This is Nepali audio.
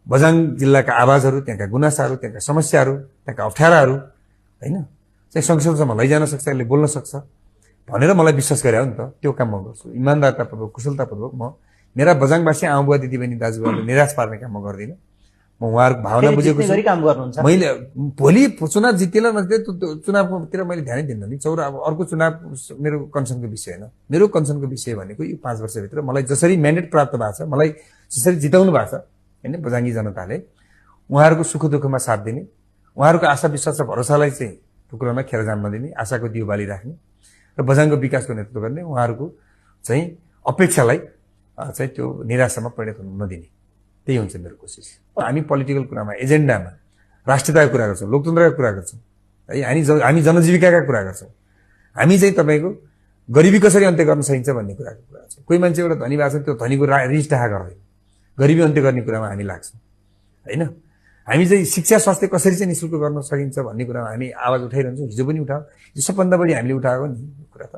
बझाङ जिल्लाका आवाजहरू, त्यहाँका गुनासाहरू, त्यहाँका समस्याहरू, त्यहाँका अप्ठ्याराहरू हैन चाहिँ संसदसम्म लैजान सक्छ, यसले बोल्न सक्छ भनेर मलाई विश्वास गरे हो नि त। त्यो काम म गर्छु इमानदारतापूर्वक, कुशलतापूर्वक। म मेरा बझाङवासी आमाबुवा दिदीबहिनी दाजुभाइहरूले निराश पार्ने काम म गर्दिनँ। म उहाँहरूको भावना बुझेको छु। काम गर्नुहुन्छ। मैले भोलि चुनाव जितेला नजिते चुनावतिर मैले ध्यानै दिन्न नि। चौर अब अर्को चुनाव मेरो कन्सर्नको विषय होइन। मेरो कन्सर्नको विषय भनेको यो 5 वर्षभित्र मलाई जसरी म्यान्डेट प्राप्त भएको छ, मलाई जसरी जिताउनु भएको छ हैन बझाङ्गी जनताले, उहाँहरूको सुख दुःखमा साथ दिने, उहाँहरूको आशा विश्वास र भरोसालाई चाहिँ टुक्रामा खेर जान नदिने, आशाको दियो बाली राख्ने र बझाङको विकासको नेतृत्व गर्ने, उहाँहरूको चाहिँ अपेक्षालाई चाहिँ त्यो निराशामा परिणत हुन नदिने, त्यही हुन्छ मेरो कोसिस। हामी पोलिटिकल कुरामा, एजेन्डामा राष्ट्रियताको कुरा गर्छौँ, लोकतन्त्रको कुरा गर्छौँ है, हामी जनजीविकाका कुरा गर्छौँ। हामी चाहिँ तपाईँको गरिबी कसरी अन्त्य गर्न सकिन्छ भन्ने कुराको कुरा छ। कोही मान्छे एउटा धनी भएको छ, त्यो धनीको रिस डाहा गर्दैन, गरिबी अन्त्य गर्ने कुरामा हामी लाग्छौँ हैन। हामी चाहिँ शिक्षा स्वास्थ्य कसरी चाहिँ निःशुल्क गर्न सकिन्छ भन्ने कुरामा हामी आवाज उठाइरहन्छौँ। हिजो पनि उठायौँ, सबभन्दा बढी हामीले उठाएको नि कुरा त